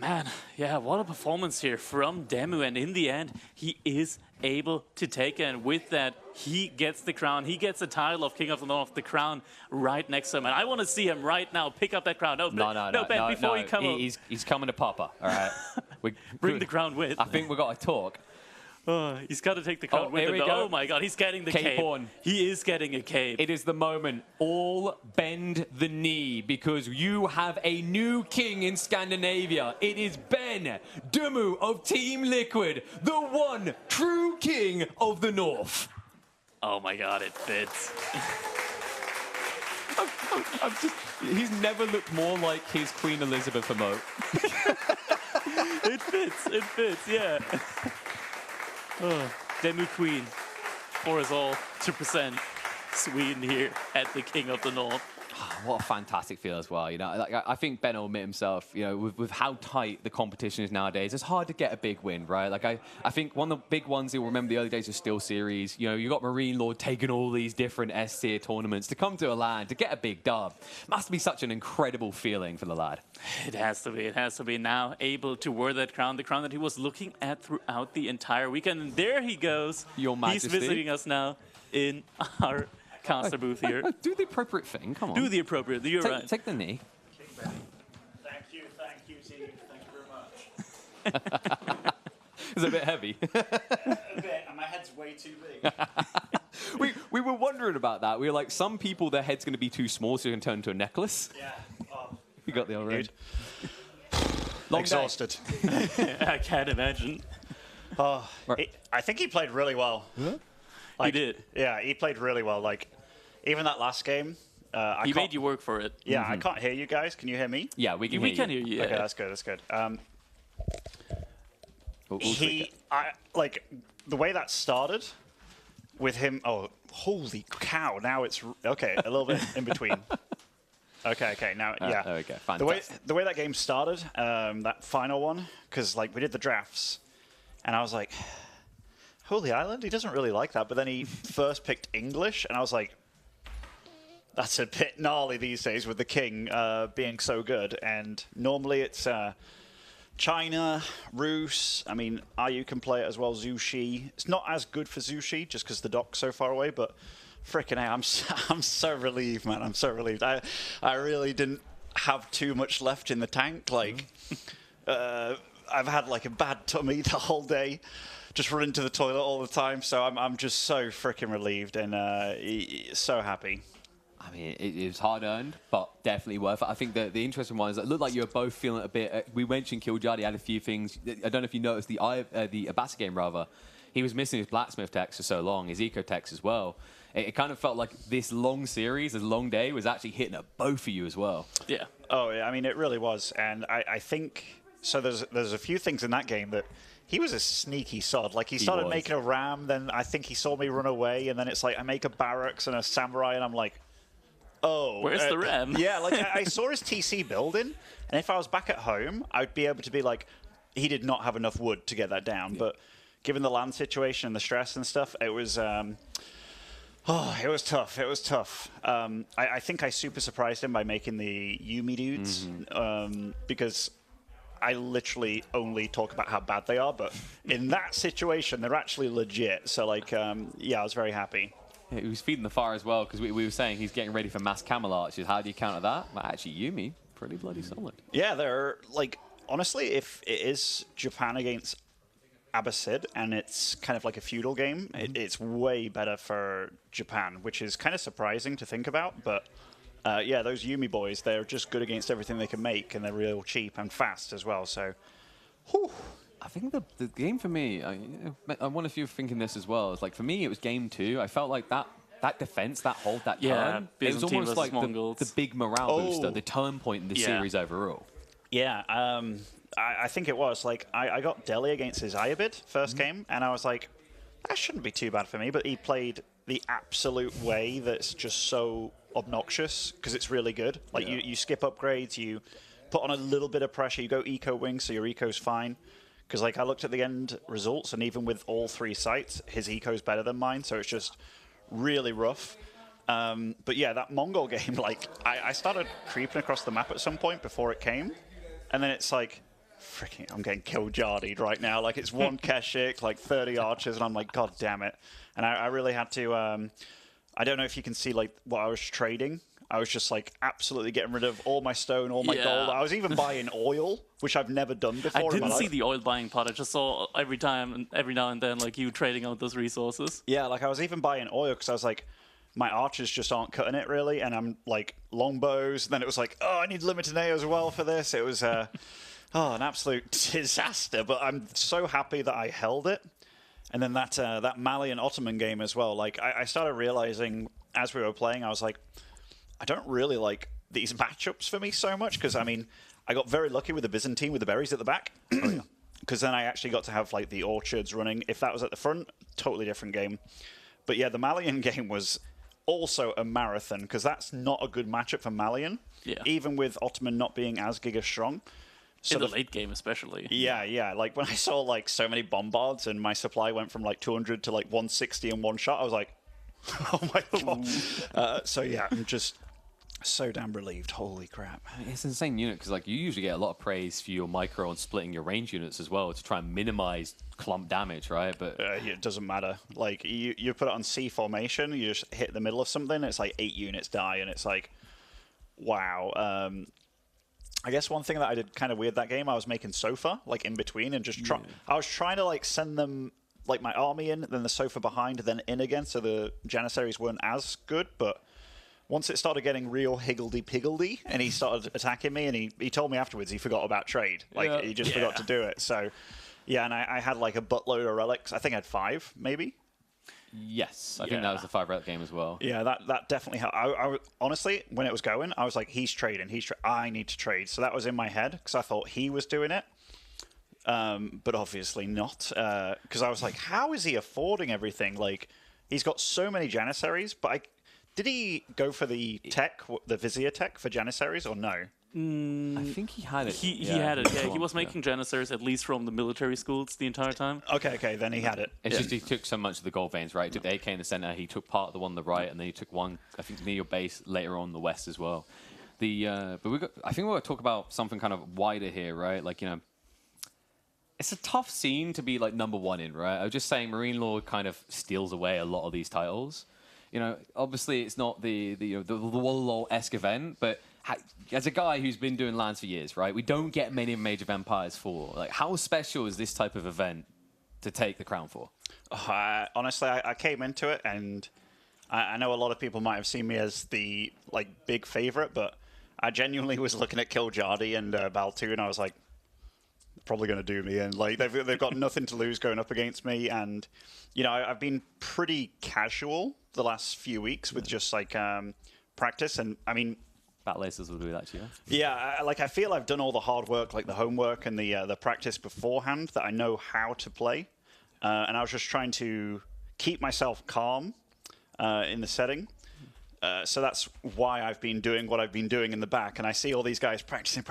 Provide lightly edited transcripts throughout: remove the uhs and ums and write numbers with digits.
Man, yeah, what a performance here from Demu. And in the end, he is able to take it. And with that, he gets the crown. He gets the title of King of the North, the crown right next to him. And I want to see him right now pick up that crown. No, Ben, before you come up. He's coming to Papa, all right? Bring the crown with. I think we've got to talk. He's got to take the crown with him. Oh my God, he's getting the cape. On. He is getting a cape. It is the moment. All bend the knee because you have a new king in Scandinavia. It is Ben Demu of Team Liquid, the one true king of the North. Oh my God, it fits. He's never looked more like his Queen Elizabeth emote. It fits, yeah. Demu Queen for us all to present Sweden here at the King of the North. What a fantastic feel as well. You know, like, I think Ben will admit himself, you know, with how tight the competition is nowadays, it's hard to get a big win, right? Like, I think one of the big ones you'll remember the early days of Steel Series, you know, you got Marine Lord taking all these different S-tier tournaments to come to a LAN, to get a big dub. Must be such an incredible feeling for the lad. It has to be. It has to be now able to wear that crown, the crown that he was looking at throughout the entire weekend. And there he goes. Your Majesty. He's visiting us now in our caster booth here. Do the appropriate thing, come on. Do the appropriate, you're right. Take the knee. Thank you, team. Thank you very much. It's a bit heavy. A bit, and my head's way too big. we were wondering about that. We were like, some people, their head's going to be too small, so you can turn into a necklace. Yeah. You got the old red. Exhausted. I can't imagine. I think he played really well. Huh? He did. Yeah, he played really well. Like, even that last game. He made you work for it. Yeah, I can't hear you guys. Can you hear me? Yeah, we can hear you. Yeah. Okay, that's good. That's good. We'll like the way that started with him. Oh, holy cow! Now it's okay. A little bit in between. Okay. Now, yeah. There we go. Fantastic. The way that game started, that final one, because like we did the drafts, and I was like, Holy Island. He doesn't really like that. But then he first picked English, and I was like, that's a bit gnarly these days with the king being so good. And normally it's China, Rus. I mean, Ayu can play it as well. Zhu Shi. It's not as good for Zhu Shi just because the dock's so far away. But frickin' I'm so relieved, man. I'm so relieved. I really didn't have too much left in the tank. Like, I've had like a bad tummy the whole day. Just run to the toilet all the time. So I'm just so frickin' relieved and so happy. I mean, it was hard-earned, but definitely worth it. I think the interesting one is it looked like you were both feeling a bit... we mentioned Killjadi had a few things. I don't know if you noticed the Abasa game, rather. He was missing his Blacksmith text for so long, his Eco text as well. It kind of felt like this long series, this long day, was actually hitting at both of you as well. Yeah. Oh, yeah. I mean, it really was. And I think... So there's a few things in that game that... He was a sneaky sod. Like, he started making a ram, then I think he saw me run away, and then it's like, I make a barracks and a samurai, and I'm like... Oh, where's the RAM? Yeah, like I saw his TC building, and if I was back at home, I'd be able to be like, he did not have enough wood to get that down. Yeah. But given the land situation and the stress and stuff, it was, it was tough. It was tough. I think I super surprised him by making the Yuumi dudes, because I literally only talk about how bad they are, but in that situation, they're actually legit. So, like, yeah, I was very happy. He was feeding the fire as well, because we were saying he's getting ready for mass camel archers. How do you counter that? Well, actually, Yuumi, pretty bloody solid. Yeah, they're, like, honestly, if it is Japan against Abbasid, and it's kind of like a feudal game, it's way better for Japan, which is kind of surprising to think about. But, yeah, those Yuumi boys, they're just good against everything they can make, and they're real cheap and fast as well. So, whew. I think the game for me, I wonder if you're thinking this as well. It's like, for me, it was game 2. I felt like that defense, that hold, that turn, it was almost like the big morale booster, the turn point in the series overall. Yeah, I think it was. Like, I got Delhi against his Ayabid first game, and I was like, that shouldn't be too bad for me. But he played the absolute way that's just so obnoxious, because it's really good. Like, you skip upgrades, you put on a little bit of pressure, you go eco wing, so your eco's fine. Because, like, I looked at the end results, and even with all 3 sites, his eco's better than mine, so it's just really rough. But, yeah, that Mongol game, like, I started creeping across the map at some point before it came, and then it's like, freaking, I'm getting kill jardied right now. Like, it's one Keshik, like 30 archers, and I'm like, God damn it. And I really had to, I don't know if you can see, like, what I was trading. I was just, like, absolutely getting rid of all my stone, all my gold. I was even buying oil, which I've never done before I in my didn't see life. the oil buying part. I just saw every now and then, like, you trading out those resources. Yeah, like, I was even buying oil because I was like, my archers just aren't cutting it, really. And I'm, like, longbows. And then it was like, oh, I need limited AO as well for this. It was, an absolute disaster. But I'm so happy that I held it. And then that Mali and Ottoman game as well. Like, I started realizing as we were playing, I was like, I don't really like these matchups for me so much because, I mean, I got very lucky with the Byzantine with the berries at the back because then I actually got to have, like, the orchards running. If that was at the front, totally different game. But, yeah, the Malian game was also a marathon because that's not a good matchup for Malian, even with Ottoman not being as giga strong. So in the late game, especially. Yeah. Like, when I saw, like, so many bombards and my supply went from, like, 200 to, like, 160 in one shot, I was like, oh, my God. So, yeah, I'm just so damn relieved. Holy crap. It's an insane unit because, like, you usually get a lot of praise for your micro and splitting your range units as well to try and minimize clump damage, right? But it doesn't matter. Like, you put it on C formation, you just hit the middle of something, it's like 8 units die, and it's like, wow. I guess one thing that I did kind of weird that game, I was making Sofa, like, in between, and just I was trying to, like, send them, like, my army in, then the Sofa behind, then in again, so the Janissaries weren't as good, but once it started getting real higgledy-piggledy, and he started attacking me, and he told me afterwards he forgot about trade. Like, he just forgot to do it. So, yeah, and I had, like, a buttload of relics. I think I had 5, maybe. yes, I think that was the 5 relic game as well. Yeah, that definitely helped. I honestly, when it was going, I was like, he's trading. I need to trade. So that was in my head, because I thought he was doing it. But obviously not. Because I was like, how is he affording everything? Like, he's got so many Janissaries, but did he go for the tech, the Vizier tech for Janissaries, or no? I think he had it. He had it, yeah. He was making Janissaries, at least from the military schools, the entire time. Okay, then he had it. It's just he took so much of the gold veins, right? He took the AK in the center, he took part of the one on the right, and then he took one, I think, near your base later on in the west as well. But I think we're going to talk about something kind of wider here, right? Like, you know, it's a tough scene to be, like, #1 in, right? I was just saying Marine Lord kind of steals away a lot of these titles. You know, obviously it's not the Wallalow-esque event, but as a guy who's been doing lands for years, right, we don't get many Age of Empires 4. Like, how special is this type of event to take the crown for? Honestly, I came into it, and I know a lot of people might have seen me as the, like, big favorite, but I genuinely was looking at Kiljardi and Baltu, and I was like, probably going to do me in. Like, they've got nothing to lose going up against me, and, you know, I've been pretty casual the last few weeks with just, like, practice, and, I mean, Battle Aces will do that to you. yeah, I feel I've done all the hard work, like the homework and the practice beforehand, that I know how to play, and I was just trying to keep myself calm in the setting. So that's why I've been doing what I've been doing in the back, and I see all these guys practicing.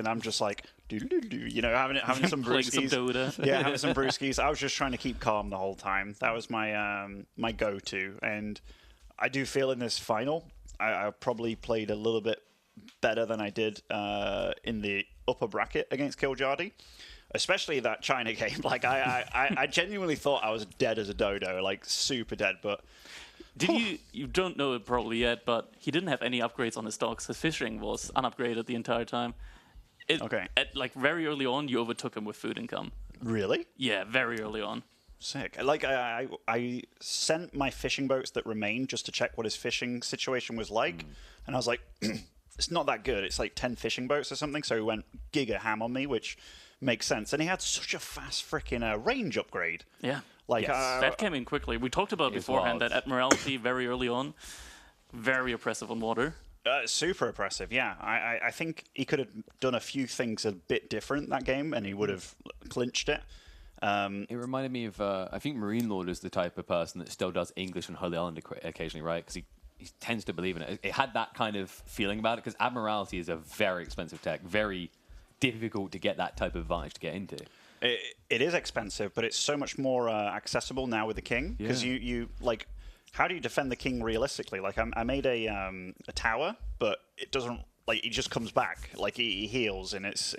I'm just like, you know, having some brewskis. Some Dota. Yeah, having some brewskis. I was just trying to keep calm the whole time. That was my my go-to, and I do feel in this final, I probably played a little bit better than I did in the upper bracket against Kiljardi. Especially that China game. Like, I genuinely thought I was dead as a dodo, like super dead, but You don't know it probably yet, but he didn't have any upgrades on his dogs. His fishing was unupgraded the entire time. Okay. Like, very early on, you overtook him with food income. Really? Yeah, very early on. Sick. Like, I sent my fishing boats that remained just to check what his fishing situation was like, and I was like, it's not that good. It's like 10 fishing boats or something, so he went giga ham on me, which makes sense. And he had such a fast freaking range upgrade. Yeah. Like, that came in quickly. We talked about beforehand wild. that Admiralty very early on, very oppressive on water. Super oppressive, yeah. I think he could have done a few things a bit different that game, and he would have clinched it. It reminded me of, I think Marine Lord is the type of person that still does English and Holy Island occasionally, right? Because he tends to believe in it. It had that kind of feeling about it, because Admiralty is a very expensive tech, very difficult to get that type of advantage to get into. It is expensive, but it's so much more accessible now with the king, because you like, how do you defend the king realistically? Like, I made a tower, but it doesn't, like, he just comes back, like he heals, and it's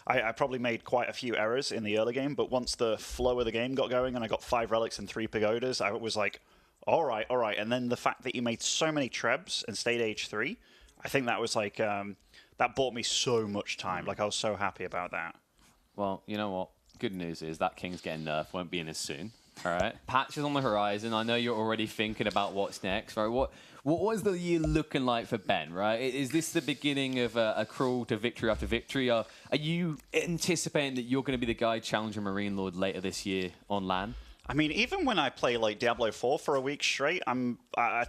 I probably made quite a few errors in the early game, but once the flow of the game got going and I got 5 relics and 3 pagodas, I was like, all right. And then the fact that you made so many trebs and stayed age 3, I think that was like, that bought me so much time. Like, I was so happy about that. Well, you know what? Good news is that King's getting nerfed, won't be in as soon. All right, patches on the horizon. I know you're already thinking about what's next, right? What was the year looking like for Ben, right? Is this the beginning of a crawl to victory after victory? Are you anticipating that you're going to be the guy challenging Marine Lord later this year on LAN? I mean, even when I play like Diablo 4 for a week straight, I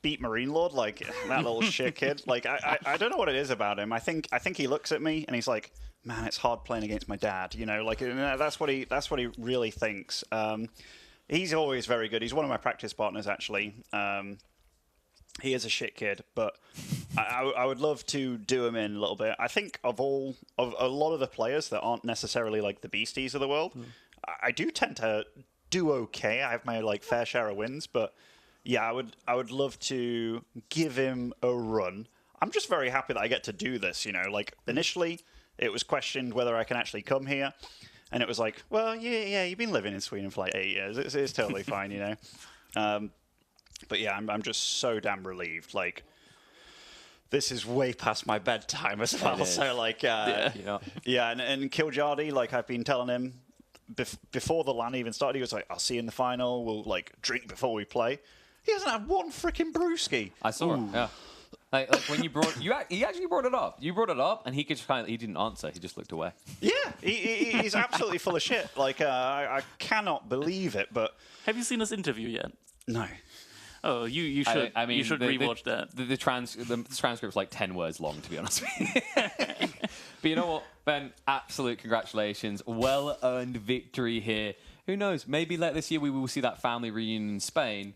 beat Marine Lord, like that little shit kid. Like I don't know what it is about him. I think he looks at me and he's like, man, it's hard playing against my dad. You know, like that's what he really thinks. He's always very good. He's one of my practice partners, actually. He is a shit kid, but I would love to do him in a little bit. I think of a lot of the players that aren't necessarily like the beasties of the world, I do tend to do okay. I have my like fair share of wins, but yeah, I would love to give him a run. I'm just very happy that I get to do this. You know, like initially it was questioned whether I can actually come here. And it was like, well, yeah, you've been living in Sweden for like 8 years. It's totally fine, you know. But yeah, I'm just so damn relieved. Like, this is way past my bedtime as well. So like, yeah, and Kiljardy, like I've been telling him before the LAN even started, he was like, I'll see you in the final. We'll like drink before we play. He hasn't had one freaking brewski. I saw it. Yeah. Like when you brought he actually brought it up. You brought it up, and he didn't answer. He just looked away. Yeah, he's absolutely full of shit. Like I cannot believe it. But have you seen this interview yet? No. Oh, you should. I mean, you should rewatch that. The transcript's like 10 words long, to be honest with you. But you know what, Ben? Absolute congratulations. Well-earned victory here. Who knows? Maybe later this year we will see that family reunion in Spain.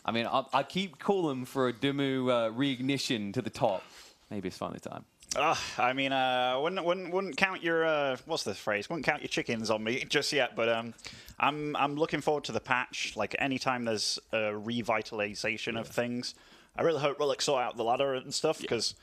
I mean, I keep calling for a Dumu reignition to the top. Maybe it's finally time. I mean, wouldn't count your what's the phrase? Wouldn't count your chickens on me just yet. But I'm looking forward to the patch. Like anytime there's a revitalization of things, I really hope Relic sort out the ladder and stuff because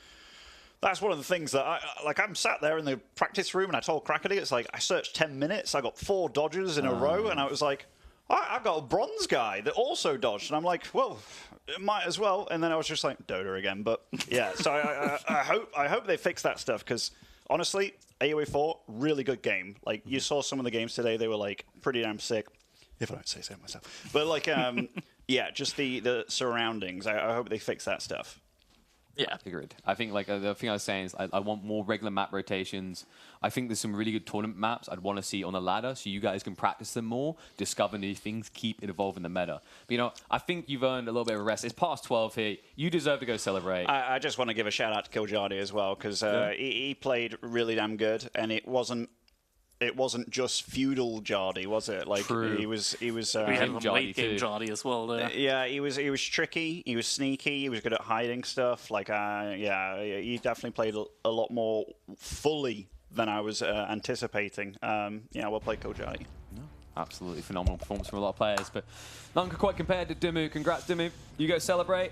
that's one of the things that I'm sat there in the practice room and I told Crackety, it's like I searched 10 minutes, I got 4 dodges in a row, and I was like, I've got a bronze guy that also dodged. And I'm like, well, it might as well. And then I was just like, Dota again. But yeah, so I hope they fix that stuff because honestly, AoE 4, really good game. Like you saw some of the games today, they were like pretty damn sick, if I don't say so myself. But like, yeah, just the surroundings. I hope they fix that stuff. Yeah, agreed. I think like the thing I was saying is I want more regular map rotations. I think there's some really good tournament maps I'd want to see on the ladder so you guys can practice them more, discover new things, keep it evolving the meta. But you know, I think you've earned a little bit of a rest. It's past 12 here. You deserve to go celebrate. I just want to give a shout out to Kiljardy as well because he played really damn good, and it wasn't just feudal Jardy, was it? Like True. he was. We had a late game Jardy as well. Yeah, he was tricky. He was sneaky. He was good at hiding stuff. Like yeah, he definitely played a lot more fully than I was anticipating. Yeah, well played, Kiljardy. No, absolutely phenomenal performance from a lot of players, but none could quite compare to Dumu. Congrats, Dumu. You go celebrate.